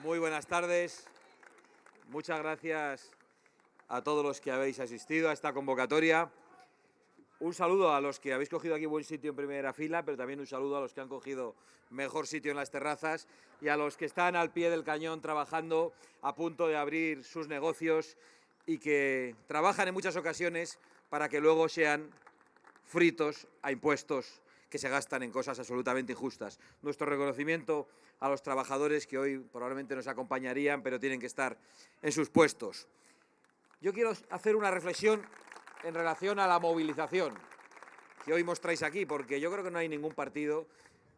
Muy buenas tardes. Muchas gracias a todos los que habéis asistido a esta convocatoria. Un saludo a los que habéis cogido aquí buen sitio en primera fila, pero también un saludo a los que han cogido mejor sitio en las terrazas y a los que están al pie del cañón trabajando, a punto de abrir sus negocios y que trabajan en muchas ocasiones para que luego sean fritos a impuestos que se gastan en cosas absolutamente injustas. Nuestro reconocimiento a los trabajadores que hoy probablemente nos acompañarían, pero tienen que estar en sus puestos. Yo quiero hacer una reflexión en relación a la movilización que hoy mostráis aquí, porque yo creo que no hay ningún partido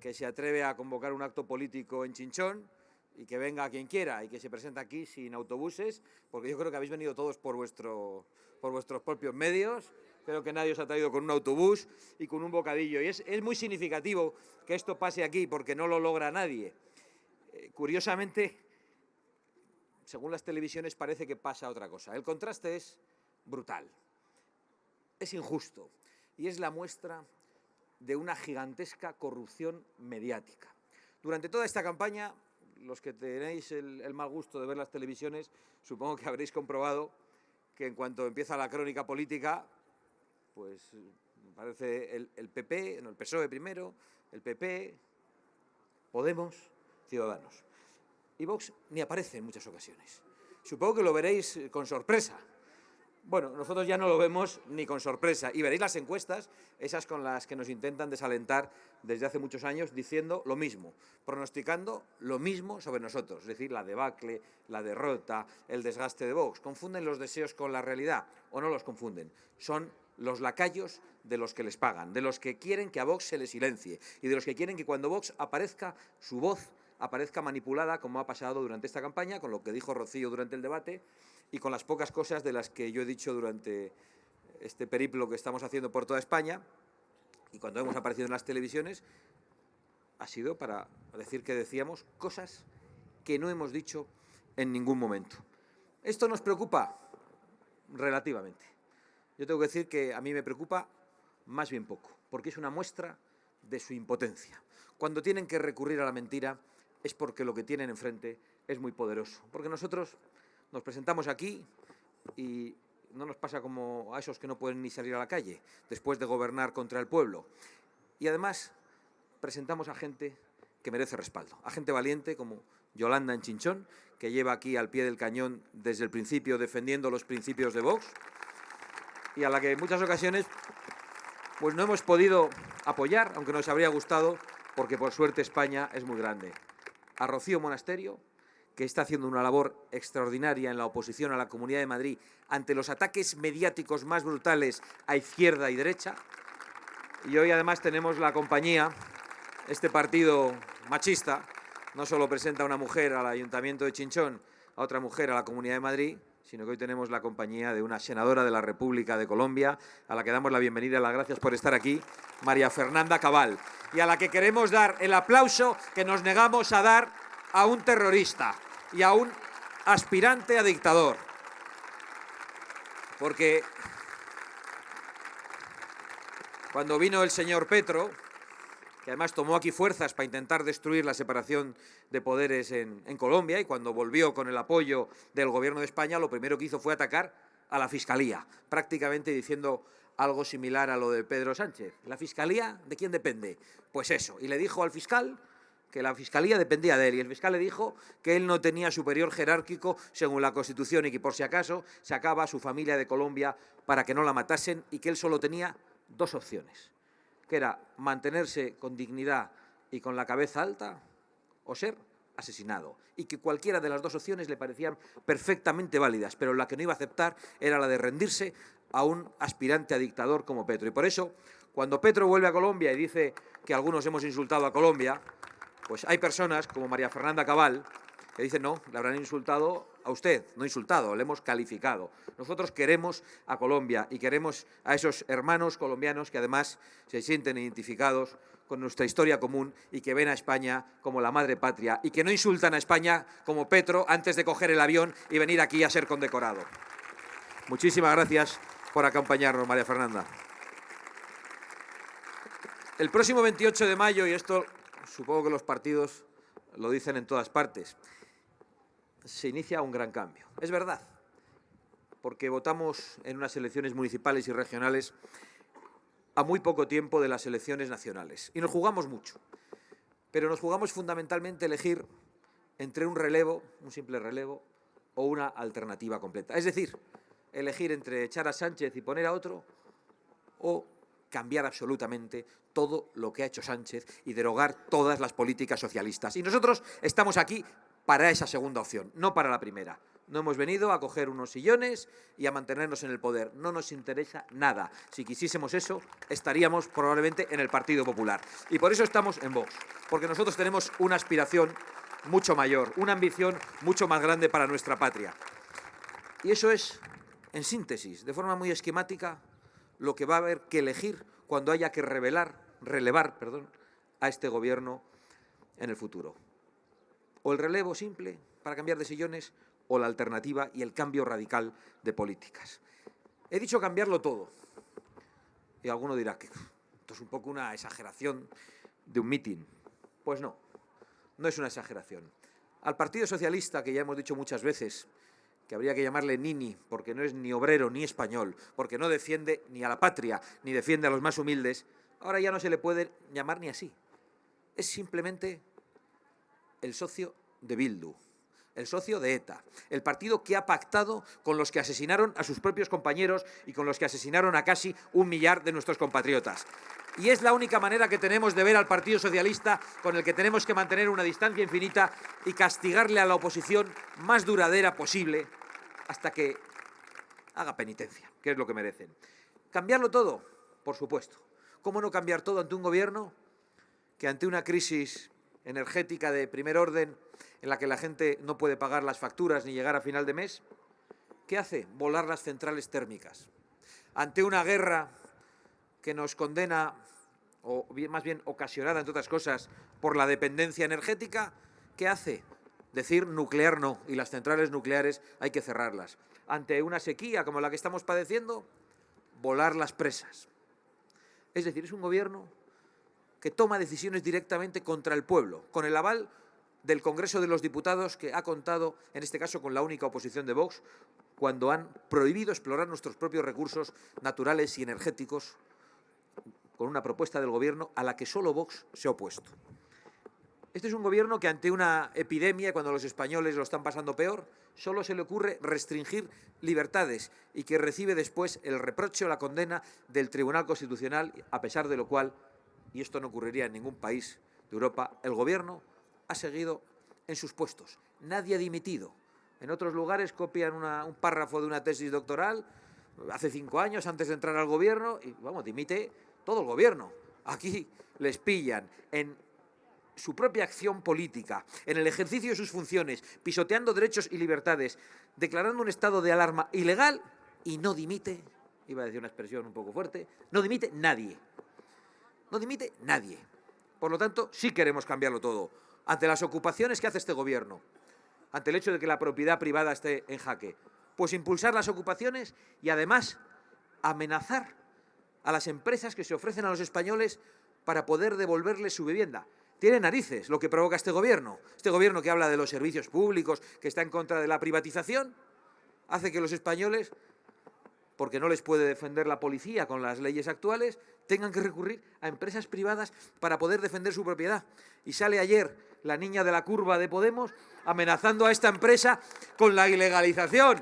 que se atreve a convocar un acto político en Chinchón y que venga quien quiera y que se presente aquí sin autobuses, porque yo creo que habéis venido todos por vuestros propios medios. Creo que nadie os ha traído con un autobús y con un bocadillo. Y es muy significativo que esto pase aquí porque no lo logra nadie. Curiosamente, según las televisiones parece que pasa otra cosa. El contraste es brutal, es injusto y es la muestra de una gigantesca corrupción mediática. Durante toda esta campaña, los que tenéis el mal gusto de ver las televisiones, supongo que habréis comprobado que en cuanto empieza la crónica política, pues parece el PP, no, el PSOE primero, el PP, Podemos, Ciudadanos. Y Vox ni aparece en muchas ocasiones. Supongo que lo veréis con sorpresa. Bueno, nosotros ya no lo vemos ni con sorpresa. Y veréis las encuestas, esas con las que nos intentan desalentar desde hace muchos años, diciendo lo mismo, pronosticando lo mismo sobre nosotros. Es decir, la debacle, la derrota, el desgaste de Vox. ¿Confunden los deseos con la realidad o no los confunden? Son los lacayos de los que les pagan, de los que quieren que a Vox se le silencie y de los que quieren que cuando Vox aparezca, su voz aparezca manipulada, como ha pasado durante esta campaña, con lo que dijo Rocío durante el debate y con las pocas cosas de las que yo he dicho durante este periplo que estamos haciendo por toda España. Y cuando hemos aparecido en las televisiones ha sido para decir que decíamos cosas que no hemos dicho en ningún momento. ¿Esto nos preocupa? Relativamente. Yo tengo que decir que a mí me preocupa más bien poco, porque es una muestra de su impotencia. Cuando tienen que recurrir a la mentira es porque lo que tienen enfrente es muy poderoso. Porque nosotros nos presentamos aquí y no nos pasa como a esos que no pueden ni salir a la calle después de gobernar contra el pueblo. Y además presentamos a gente que merece respaldo, a gente valiente como Yolanda en Chinchón, que lleva aquí al pie del cañón desde el principio defendiendo los principios de Vox y a la que en muchas ocasiones pues no hemos podido apoyar, aunque nos habría gustado, porque por suerte España es muy grande. A Rocío Monasterio, que está haciendo una labor extraordinaria en la oposición a la Comunidad de Madrid ante los ataques mediáticos más brutales a izquierda y derecha. Y hoy además tenemos la compañía, este partido machista, no solo presenta a una mujer al Ayuntamiento de Chinchón, a otra mujer a la Comunidad de Madrid, sino que hoy tenemos la compañía de una senadora de la República de Colombia, a la que damos la bienvenida y las gracias por estar aquí, María Fernanda Cabal, y a la que queremos dar el aplauso que nos negamos a dar a un terrorista y a un aspirante a dictador. Porque cuando vino el señor Petro, que además tomó aquí fuerzas para intentar destruir la separación de poderes en Colombia, y cuando volvió con el apoyo del Gobierno de España, lo primero que hizo fue atacar a la Fiscalía, prácticamente diciendo algo similar a lo de Pedro Sánchez. ¿La Fiscalía de quién depende? Pues eso. Y le dijo al fiscal que la Fiscalía dependía de él, y el fiscal le dijo que él no tenía superior jerárquico según la Constitución y que por si acaso sacaba a su familia de Colombia para que no la matasen y que él solo tenía dos opciones, que era mantenerse con dignidad y con la cabeza alta o ser asesinado, y que cualquiera de las dos opciones le parecían perfectamente válidas, pero la que no iba a aceptar era la de rendirse a un aspirante a dictador como Petro. Y por eso, cuando Petro vuelve a Colombia y dice que algunos hemos insultado a Colombia, pues hay personas como María Fernanda Cabal que dicen no, le habrán insultado a usted, no insultado, le hemos calificado. Nosotros queremos a Colombia y queremos a esos hermanos colombianos que además se sienten identificados con nuestra historia común y que ven a España como la madre patria y que no insultan a España como Petro antes de coger el avión y venir aquí a ser condecorado. Muchísimas gracias por acompañarnos, María Fernanda. El próximo 28 de mayo, y esto supongo que los partidos lo dicen en todas partes, se inicia un gran cambio. Es verdad, porque votamos en unas elecciones municipales y regionales a muy poco tiempo de las elecciones nacionales. Y nos jugamos mucho, pero nos jugamos fundamentalmente elegir entre un relevo, un simple relevo, o una alternativa completa. Es decir, elegir entre echar a Sánchez y poner a otro, o cambiar absolutamente todo lo que ha hecho Sánchez y derogar todas las políticas socialistas. Y nosotros estamos aquí para esa segunda opción, no para la primera. No hemos venido a coger unos sillones y a mantenernos en el poder. No nos interesa nada. Si quisiésemos eso, estaríamos probablemente en el Partido Popular. Y por eso estamos en Vox, porque nosotros tenemos una aspiración mucho mayor, una ambición mucho más grande para nuestra patria. Y eso es, en síntesis, de forma muy esquemática, lo que va a haber que elegir cuando haya que relevar a este Gobierno en el futuro. O el relevo simple para cambiar de sillones, o la alternativa y el cambio radical de políticas. He dicho cambiarlo todo. Y alguno dirá que esto es un poco una exageración de un mitin. Pues no, no es una exageración. Al Partido Socialista, que ya hemos dicho muchas veces que habría que llamarle Nini, porque no es ni obrero ni español, porque no defiende ni a la patria, ni defiende a los más humildes, ahora ya no se le puede llamar ni así. Es simplemente el socio de Bildu, el socio de ETA, el partido que ha pactado con los que asesinaron a sus propios compañeros y con los que asesinaron a casi 1 millar de nuestros compatriotas. Y es la única manera que tenemos de ver al Partido Socialista, con el que tenemos que mantener una distancia infinita y castigarle a la oposición más duradera posible hasta que haga penitencia, que es lo que merecen. ¿Cambiarlo todo? Por supuesto. ¿Cómo no cambiar todo ante un gobierno que ante una crisis energética de primer orden en la que la gente no puede pagar las facturas ni llegar a final de mes, ¿qué hace? Volar las centrales térmicas. Ante una guerra que nos condena, o más bien ocasionada, entre otras cosas, por la dependencia energética, ¿qué hace? Decir nuclear no, y las centrales nucleares hay que cerrarlas. Ante una sequía como la que estamos padeciendo, volar las presas. Es decir, es un gobierno que toma decisiones directamente contra el pueblo, con el aval del Congreso de los Diputados, que ha contado, en este caso, con la única oposición de Vox, cuando han prohibido explorar nuestros propios recursos naturales y energéticos, con una propuesta del Gobierno a la que solo Vox se ha opuesto. Este es un Gobierno que ante una epidemia, cuando los españoles lo están pasando peor, solo se le ocurre restringir libertades y que recibe después el reproche o la condena del Tribunal Constitucional, a pesar de lo cual, y esto no ocurriría en ningún país de Europa, el Gobierno ha seguido en sus puestos. Nadie ha dimitido. En otros lugares copian un párrafo de una tesis doctoral hace 5 años antes de entrar al Gobierno y, vamos, dimite todo el Gobierno. Aquí les pillan en su propia acción política, en el ejercicio de sus funciones, pisoteando derechos y libertades, declarando un estado de alarma ilegal y no dimite, iba a decir una expresión un poco fuerte, no dimite nadie. No dimite nadie. Por lo tanto, sí queremos cambiarlo todo. Ante las ocupaciones que hace este Gobierno, ante el hecho de que la propiedad privada esté en jaque, pues impulsar las ocupaciones y además amenazar a las empresas que se ofrecen a los españoles para poder devolverles su vivienda. Tiene narices lo que provoca este Gobierno que habla de los servicios públicos, que está en contra de la privatización, hace que los españoles, porque no les puede defender la policía con las leyes actuales, tengan que recurrir a empresas privadas para poder defender su propiedad. Y sale ayer la niña de la curva de Podemos amenazando a esta empresa con la ilegalización.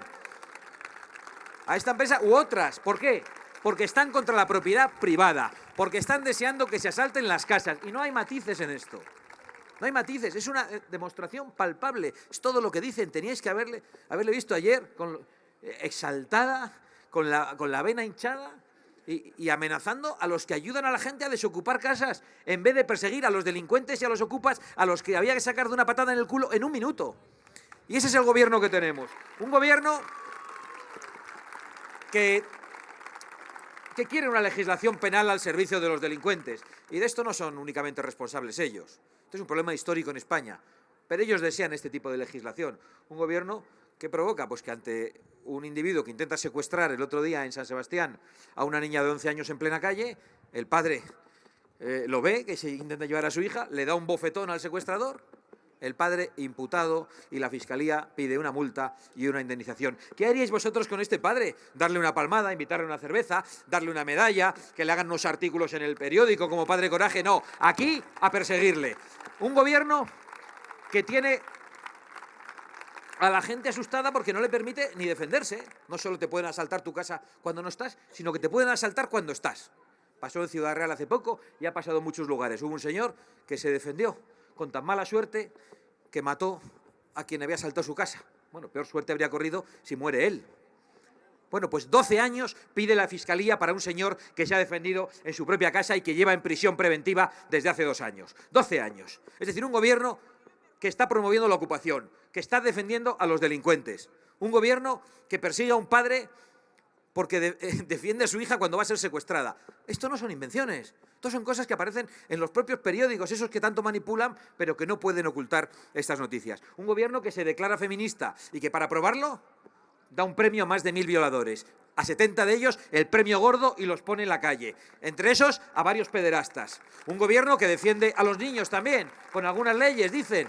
A esta empresa u otras. ¿Por qué? Porque están contra la propiedad privada, porque están deseando que se asalten las casas. Y no hay matices en esto. No hay matices, es una demostración palpable. Es todo lo que dicen. Teníais que haberle visto ayer exaltada, con la vena hinchada y amenazando a los que ayudan a la gente a desocupar casas, en vez de perseguir a los delincuentes y a los ocupas, a los que había que sacar de una patada en el culo en 1 minuto. Y ese es el Gobierno que tenemos. Un Gobierno que quiere una legislación penal al servicio de los delincuentes. Y de esto no son únicamente responsables ellos. Esto es un problema histórico en España. Pero ellos desean este tipo de legislación. Un Gobierno que provoca pues que ante un individuo que intenta secuestrar el otro día en San Sebastián a una niña de 11 años en plena calle, el padre lo ve, que se intenta llevar a su hija, le da un bofetón al secuestrador el padre imputado y la Fiscalía pide una multa y una indemnización. ¿Qué haríais vosotros con este padre? ¿Darle una palmada, invitarle una cerveza, darle una medalla, que le hagan unos artículos en el periódico como Padre Coraje? No, aquí a perseguirle. Un gobierno que tiene a la gente asustada porque no le permite ni defenderse. No solo te pueden asaltar tu casa cuando no estás, sino que te pueden asaltar cuando estás. Pasó en Ciudad Real hace poco y ha pasado en muchos lugares. Hubo un señor que se defendió con tan mala suerte que mató a quien había asaltado su casa. Bueno, peor suerte habría corrido si muere él. Bueno, pues 12 años pide la Fiscalía para un señor que se ha defendido en su propia casa y que lleva en prisión preventiva desde hace 2 años. 12 años. Es decir, un gobierno que está promoviendo la ocupación, que está defendiendo a los delincuentes. Un gobierno que persigue a un padre porque defiende a su hija cuando va a ser secuestrada. Esto no son invenciones. Esto son cosas que aparecen en los propios periódicos, esos que tanto manipulan, pero que no pueden ocultar estas noticias. Un gobierno que se declara feminista y que para probarlo da un premio a más de 1000 violadores. A 70 de ellos el premio gordo y los pone en la calle. Entre esos, a varios pederastas. Un gobierno que defiende a los niños también, con algunas leyes, dicen.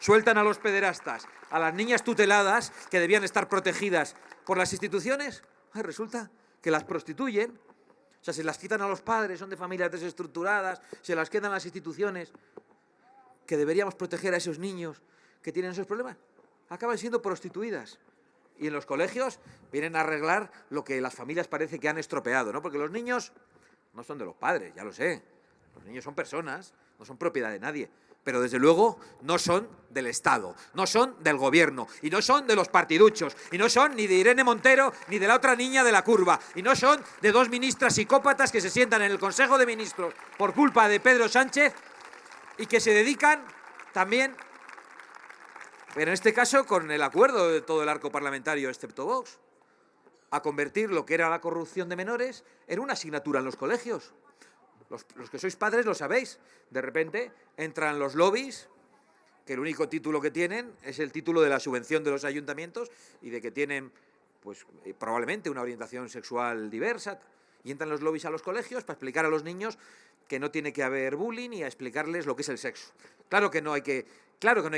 Sueltan a los pederastas, a las niñas tuteladas que debían estar protegidas por las instituciones. Resulta que las prostituyen. O sea, se las quitan a los padres, son de familias desestructuradas, se las quedan las instituciones, que deberíamos proteger a esos niños que tienen esos problemas. Acaban siendo prostituidas. Y en los colegios vienen a arreglar lo que las familias parece que han estropeado, ¿no? Porque los niños no son de los padres, ya lo sé. Los niños son personas, no son propiedad de nadie. Pero desde luego no son del Estado, no son del Gobierno, y no son de los partiduchos, y no son ni de Irene Montero ni de la otra niña de la curva, y no son de 2 ministras psicópatas que se sientan en el Consejo de Ministros por culpa de Pedro Sánchez y que se dedican también, pero en este caso con el acuerdo de todo el arco parlamentario excepto Vox, a convertir lo que era la corrupción de menores en una asignatura en los colegios. Los que sois padres lo sabéis. De repente entran los lobbies, que el único título que tienen es el título de la subvención de los ayuntamientos y de que tienen, pues, probablemente una orientación sexual diversa. Y entran los lobbies a los colegios para explicar a los niños que no tiene que haber bullying y a explicarles lo que es el sexo. Claro que no hay que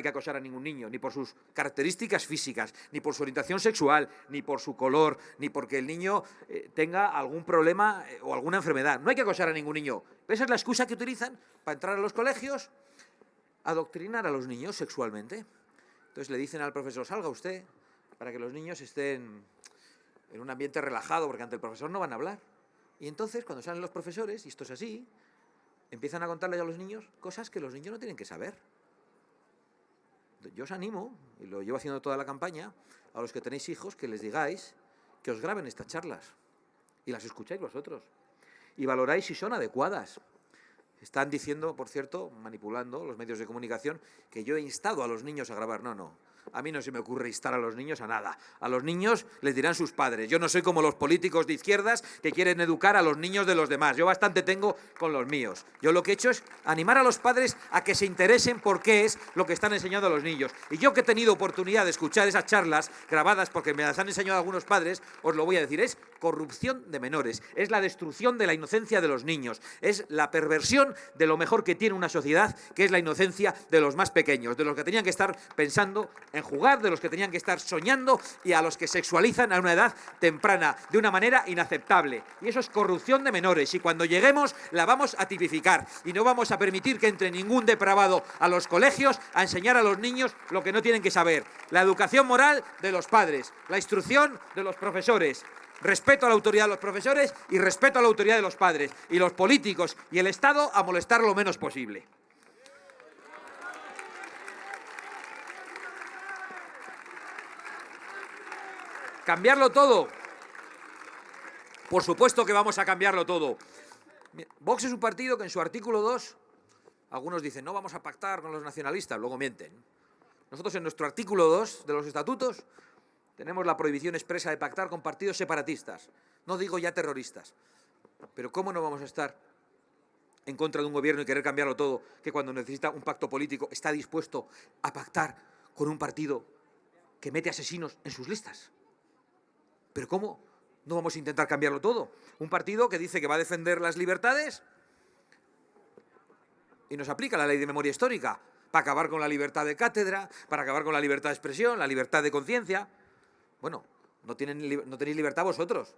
acosar a ningún niño, ni por sus características físicas, ni por su orientación sexual, ni por su color, ni porque el niño tenga algún problema o alguna enfermedad. No hay que acosar a ningún niño. Esa es la excusa que utilizan para entrar a los colegios, adoctrinar a los niños sexualmente. Entonces le dicen al profesor, salga usted, para que los niños estén en un ambiente relajado, porque ante el profesor no van a hablar. Y entonces, cuando salen los profesores, y esto es así, empiezan a contarle a los niños cosas que los niños no tienen que saber. Yo os animo, y lo llevo haciendo toda la campaña, a los que tenéis hijos, que les digáis que os graben estas charlas y las escucháis vosotros y valoráis si son adecuadas. Están diciendo, por cierto, manipulando los medios de comunicación, que yo he instado a los niños a grabar. No. A mí no se me ocurre instar a los niños a nada. A los niños les dirán sus padres. Yo no soy como los políticos de izquierdas que quieren educar a los niños de los demás. Yo bastante tengo con los míos. Yo lo que he hecho es animar a los padres a que se interesen por qué es lo que están enseñando a los niños. Y yo que he tenido oportunidad de escuchar esas charlas grabadas porque me las han enseñado algunos padres, os lo voy a decir, es corrupción de menores, es la destrucción de la inocencia de los niños, es la perversión de lo mejor que tiene una sociedad, que es la inocencia de los más pequeños, de los que tenían que estar pensando en jugar, de los que tenían que estar soñando y a los que sexualizan a una edad temprana de una manera inaceptable. Y eso es corrupción de menores y cuando lleguemos la vamos a tipificar y no vamos a permitir que entre ningún depravado a los colegios a enseñar a los niños lo que no tienen que saber. La educación moral de los padres, la instrucción de los profesores, respeto a la autoridad de los profesores y respeto a la autoridad de los padres y los políticos y el Estado a molestar lo menos posible. ¿Cambiarlo todo? Por supuesto que vamos a cambiarlo todo. Vox es un partido que en su artículo 2, algunos dicen, no vamos a pactar con los nacionalistas, luego mienten. Nosotros en nuestro artículo 2 de los estatutos tenemos la prohibición expresa de pactar con partidos separatistas, no digo ya terroristas. Pero ¿cómo no vamos a estar en contra de un gobierno y querer cambiarlo todo, que cuando necesita un pacto político está dispuesto a pactar con un partido que mete asesinos en sus listas? ¿Pero cómo no vamos a intentar cambiarlo todo? Un partido que dice que va a defender las libertades y nos aplica la ley de memoria histórica para acabar con la libertad de cátedra, para acabar con la libertad de expresión, la libertad de conciencia. Bueno, no tenéis libertad vosotros,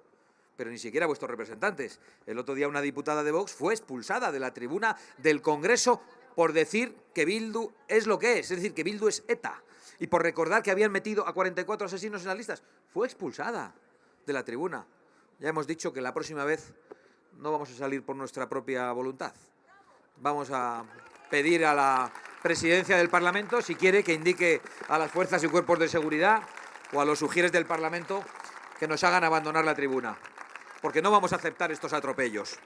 pero ni siquiera vuestros representantes. El otro día una diputada de Vox fue expulsada de la tribuna del Congreso por decir que Bildu es lo que es decir, que Bildu es ETA. Y por recordar que habían metido a 44 asesinos en las listas, fue expulsada de la tribuna. Ya hemos dicho que la próxima vez no vamos a salir por nuestra propia voluntad. Vamos a pedir a la presidencia del Parlamento, si quiere, que indique a las fuerzas y cuerpos de seguridad o a los ujieres del Parlamento que nos hagan abandonar la tribuna, porque no vamos a aceptar estos atropellos.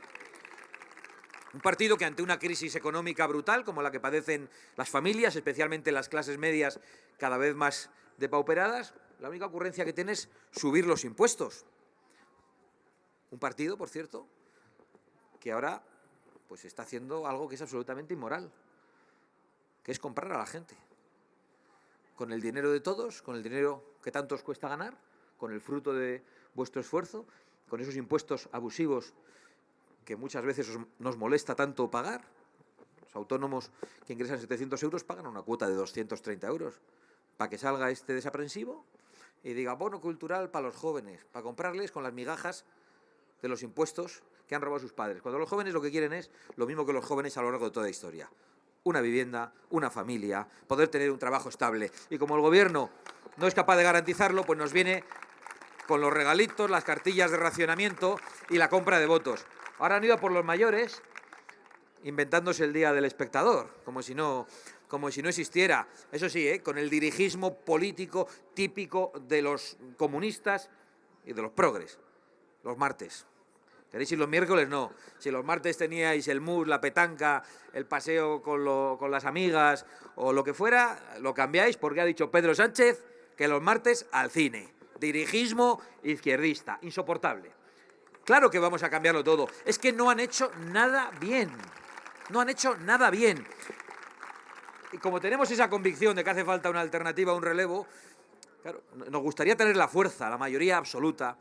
Un partido que ante una crisis económica brutal, como la que padecen las familias, especialmente las clases medias cada vez más depauperadas, la única ocurrencia que tiene es subir los impuestos. Un partido, por cierto, que ahora pues está haciendo algo que es absolutamente inmoral, que es comprar a la gente. Con el dinero de todos, con el dinero que tanto os cuesta ganar, con el fruto de vuestro esfuerzo, con esos impuestos abusivos que muchas veces nos molesta tanto pagar. Los autónomos que ingresan 700 euros pagan una cuota de 230 euros para que salga este desaprensivo y diga bono cultural para los jóvenes, para comprarles con las migajas de los impuestos que han robado sus padres. Cuando los jóvenes lo que quieren es lo mismo que los jóvenes a lo largo de toda la historia. Una vivienda, una familia, poder tener un trabajo estable. Y como el gobierno no es capaz de garantizarlo, pues nos viene con los regalitos, las cartillas de racionamiento y la compra de votos. Ahora han ido a por los mayores, inventándose el Día del Espectador, como si no existiera. Eso sí, con el dirigismo político típico de los comunistas y de los progres, los martes. ¿Queréis ir los miércoles? No. Si los martes teníais el mus, la petanca, el paseo con las amigas o lo que fuera, lo cambiáis porque ha dicho Pedro Sánchez que los martes al cine. Dirigismo izquierdista, insoportable. Claro que vamos a cambiarlo todo. Es que no han hecho nada bien. No han hecho nada bien. Y como tenemos esa convicción de que hace falta una alternativa, un relevo, claro, nos gustaría tener la fuerza, la mayoría absoluta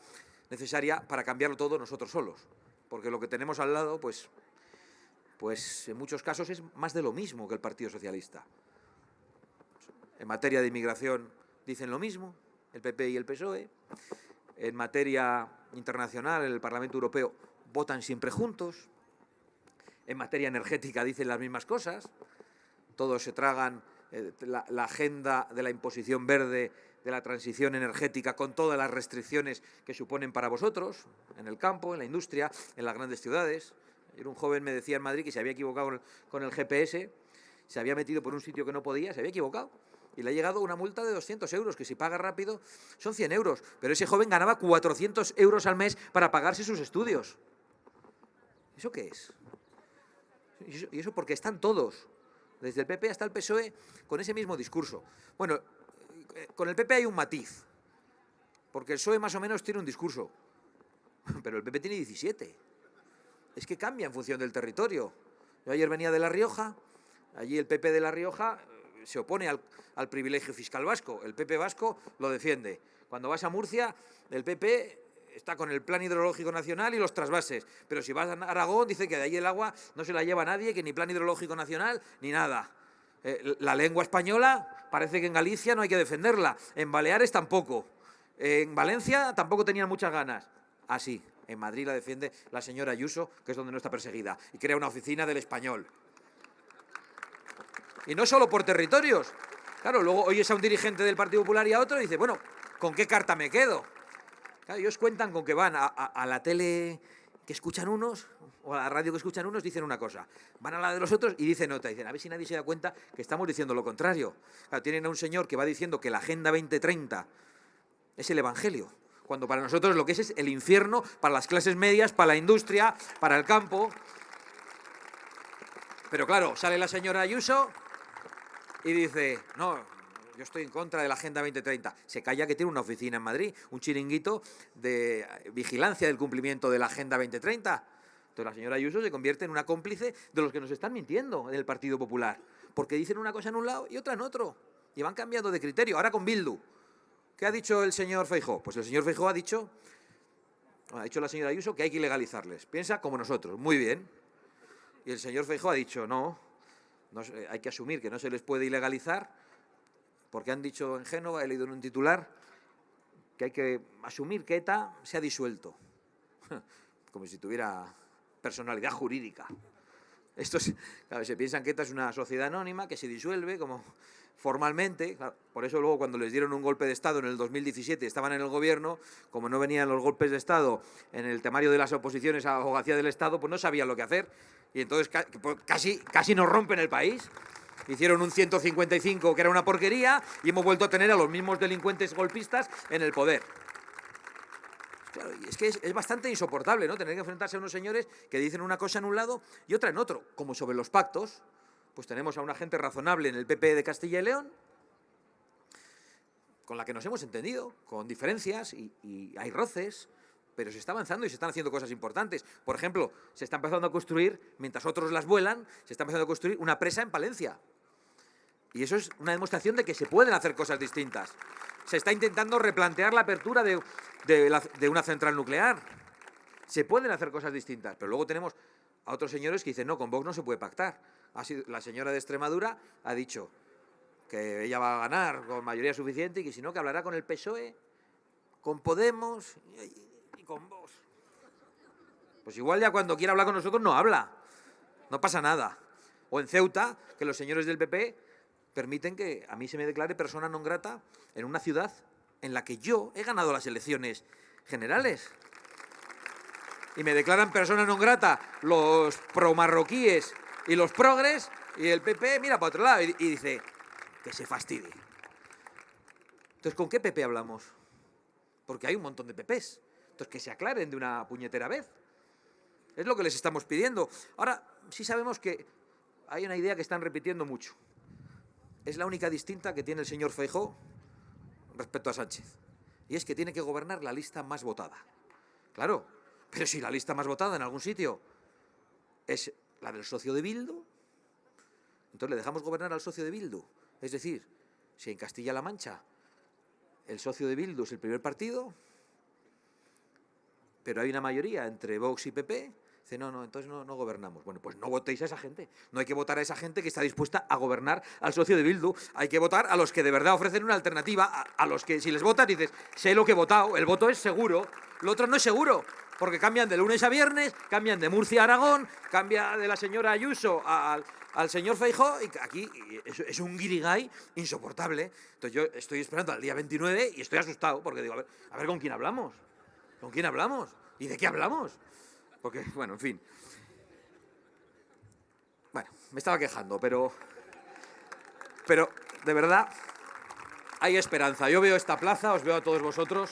necesaria para cambiarlo todo nosotros solos. Porque lo que tenemos al lado, pues en muchos casos es más de lo mismo que el Partido Socialista. En materia de inmigración dicen lo mismo, el PP y el PSOE. En materia internacional, en el Parlamento Europeo, votan siempre juntos. En materia energética dicen las mismas cosas. Todos se tragan la agenda de la imposición verde, de la transición energética, con todas las restricciones que suponen para vosotros, en el campo, en la industria, en las grandes ciudades. Ayer un joven me decía en Madrid que se había equivocado con el GPS, se había metido por un sitio que no podía, se había equivocado. Y le ha llegado una multa de 200 euros, que si paga rápido son 100 euros. Pero ese joven ganaba 400 euros al mes para pagarse sus estudios. ¿Eso qué es? Y eso porque están todos, desde el PP hasta el PSOE, con ese mismo discurso. Bueno, con el PP hay un matiz, porque el PSOE más o menos tiene un discurso, pero el PP tiene 17. Es que cambia en función del territorio. Yo ayer venía de La Rioja, allí el PP de La Rioja se opone al privilegio fiscal vasco. El PP vasco lo defiende. Cuando vas a Murcia, el PP está con el plan hidrológico nacional y los trasvases. Pero si vas a Aragón, dice que de ahí el agua no se la lleva nadie, que ni plan hidrológico nacional, ni nada. La lengua española, parece que en Galicia no hay que defenderla. En Baleares tampoco. En Valencia tampoco tenían muchas ganas. Así, en Madrid la defiende la señora Ayuso, que es donde no está perseguida, y crea una oficina del español. Y no solo por territorios. Claro, luego oyes a un dirigente del Partido Popular y a otro y dice, bueno, ¿con qué carta me quedo? Claro, ellos cuentan con que van a la tele que escuchan unos, o a la radio que escuchan unos, dicen una cosa. Van a la de los otros y dicen otra. Dicen, a ver si nadie se da cuenta que estamos diciendo lo contrario. Claro, tienen a un señor que va diciendo que la Agenda 2030 es el Evangelio, cuando para nosotros lo que es el infierno para las clases medias, para la industria, para el campo. Pero claro, sale la señora Ayuso y dice, no, yo estoy en contra de la Agenda 2030. Se calla que tiene una oficina en Madrid, un chiringuito de vigilancia del cumplimiento de la Agenda 2030. Entonces la señora Ayuso se convierte en una cómplice de los que nos están mintiendo del Partido Popular, porque dicen una cosa en un lado y otra en otro, y van cambiando de criterio. Ahora con Bildu. ¿Qué ha dicho el señor Feijóo? Pues el señor Feijóo ha dicho la señora Ayuso que hay que ilegalizarles. Piensa como nosotros, muy bien. Y el señor Feijóo ha dicho, no, hay que asumir que no se les puede ilegalizar, porque han dicho en Génova, he leído en un titular, que hay que asumir que ETA se ha disuelto, como si tuviera personalidad jurídica. Claro, se piensan que ETA es una sociedad anónima que se disuelve como formalmente. Claro, por eso luego cuando les dieron un golpe de Estado en el 2017 estaban en el gobierno, como no venían los golpes de Estado en el temario de las oposiciones a la abogacía del Estado, pues no sabían lo que hacer. Y entonces casi nos rompen el país. Hicieron un 155 que era una porquería y hemos vuelto a tener a los mismos delincuentes golpistas en el poder. Claro, y es que es bastante insoportable, ¿no?, tener que enfrentarse a unos señores que dicen una cosa en un lado y otra en otro. Como sobre los pactos, pues tenemos a una gente razonable en el PP de Castilla y León, con la que nos hemos entendido, con diferencias y hay roces, pero se está avanzando y se están haciendo cosas importantes. Por ejemplo, se está empezando a construir, mientras otros las vuelan, se está empezando a construir una presa en Palencia. Y eso es una demostración de que se pueden hacer cosas distintas. Se está intentando replantear la apertura de una central nuclear. Se pueden hacer cosas distintas, pero luego tenemos a otros señores que dicen, no, con Vox no se puede pactar. La señora de Extremadura ha dicho que ella va a ganar con mayoría suficiente y que si no, que hablará con el PSOE, con Podemos y con Vox. Pues igual ya cuando quiera hablar con nosotros no habla, no pasa nada. O en Ceuta, que los señores del PP permiten que a mí se me declare persona non grata en una ciudad en la que yo he ganado las elecciones generales. Y me declaran persona non grata los pro-marroquíes y los progres, y el PP mira para otro lado y dice que se fastidie. Entonces, ¿con qué PP hablamos? Porque hay un montón de PPs. Entonces, que se aclaren de una puñetera vez. Es lo que les estamos pidiendo. Ahora, sí sabemos que hay una idea que están repitiendo mucho. Es la única distinta que tiene el señor Feijóo respecto a Sánchez. Y es que tiene que gobernar la lista más votada. Claro, pero si la lista más votada en algún sitio es la del socio de Bildu, entonces le dejamos gobernar al socio de Bildu. Es decir, si en Castilla-La Mancha el socio de Bildu es el primer partido, pero hay una mayoría entre Vox y PP, dice, no, entonces no gobernamos. Bueno, pues no votéis a esa gente. No hay que votar a esa gente que está dispuesta a gobernar al socio de Bildu. Hay que votar a los que de verdad ofrecen una alternativa, a los que si les votas dices, sé lo que he votado, el voto es seguro, lo otro no es seguro, porque cambian de lunes a viernes, cambian de Murcia a Aragón, cambia de la señora Ayuso al señor Feijóo, y aquí es un guirigay insoportable. Entonces yo estoy esperando al día 29 y estoy asustado, porque digo, a ver ¿con quién hablamos? ¿Con quién hablamos? ¿Y de qué hablamos? Porque, bueno, en fin. Bueno, me estaba quejando, pero de verdad hay esperanza. Yo veo esta plaza, os veo a todos vosotros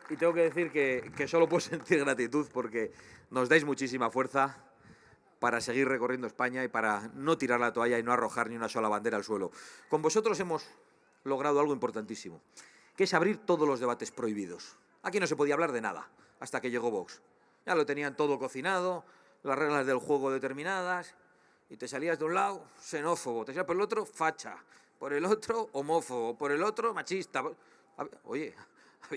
y tengo que decir que solo puedo sentir gratitud porque nos dais muchísima fuerza para seguir recorriendo España y para no tirar la toalla y no arrojar ni una sola bandera al suelo. Con vosotros hemos logrado algo importantísimo, que es abrir todos los debates prohibidos. Aquí no se podía hablar de nada hasta que llegó Vox. Ya lo tenían todo cocinado, las reglas del juego determinadas, y te salías de un lado, xenófobo, te salías por el otro, facha, por el otro, homófobo, por el otro, machista. Oye,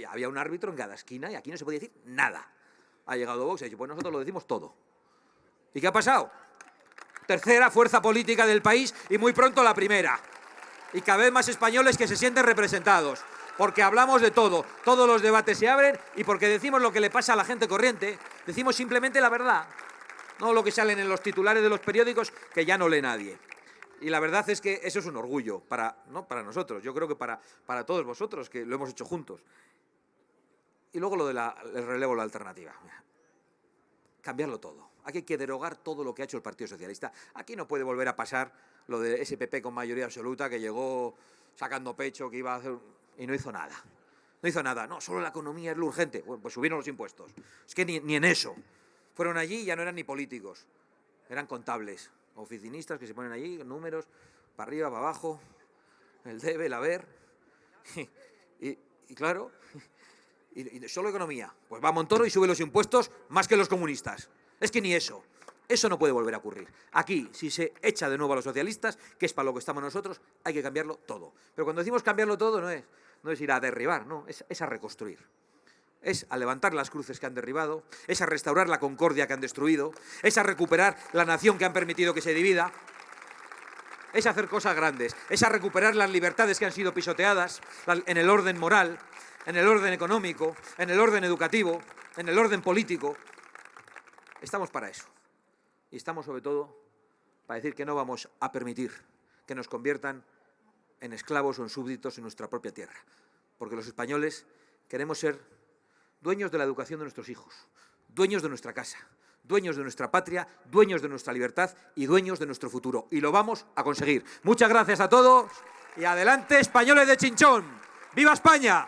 había un árbitro en cada esquina y aquí no se podía decir nada. Ha llegado Vox y ha dicho, pues nosotros lo decimos todo. ¿Y qué ha pasado? Tercera fuerza política del país y muy pronto la primera. Y cada vez más españoles que se sienten representados. Porque hablamos de todo, todos los debates se abren y porque decimos lo que le pasa a la gente corriente, decimos simplemente la verdad, no lo que salen en los titulares de los periódicos que ya no lee nadie. Y la verdad es que eso es un orgullo, no para nosotros, yo creo que para todos vosotros, que lo hemos hecho juntos. Y luego lo del relevo, la alternativa. Cambiarlo todo. Aquí hay que derogar todo lo que ha hecho el Partido Socialista. Aquí no puede volver a pasar lo de ese PP con mayoría absoluta que llegó sacando pecho, que iba a hacer... Y no hizo nada. No hizo nada. No, solo la economía es lo urgente. Bueno, pues subieron los impuestos. Es que ni en eso. Fueron allí y ya no eran ni políticos. Eran contables, oficinistas que se ponen allí, números, para arriba, para abajo, el debe, el haber. Y claro, y solo economía. Pues va Montoro y sube los impuestos más que los comunistas. Es que ni eso. Eso no puede volver a ocurrir. Aquí, si se echa de nuevo a los socialistas, que es para lo que estamos nosotros, hay que cambiarlo todo. Pero cuando decimos cambiarlo todo no es ir a derribar, no, es a reconstruir. es a levantar las cruces que han derribado, es a restaurar la concordia que han destruido, es a recuperar la nación que han permitido que se divida, es a hacer cosas grandes, es a recuperar las libertades que han sido pisoteadas en el orden moral, en el orden económico, en el orden educativo, en el orden político. Estamos para eso. Y estamos sobre todo para decir que no vamos a permitir que nos conviertan en esclavos o en súbditos en nuestra propia tierra. Porque los españoles queremos ser dueños de la educación de nuestros hijos, dueños de nuestra casa, dueños de nuestra patria, dueños de nuestra libertad y dueños de nuestro futuro. Y lo vamos a conseguir. Muchas gracias a todos y adelante, españoles de Chinchón. ¡Viva España!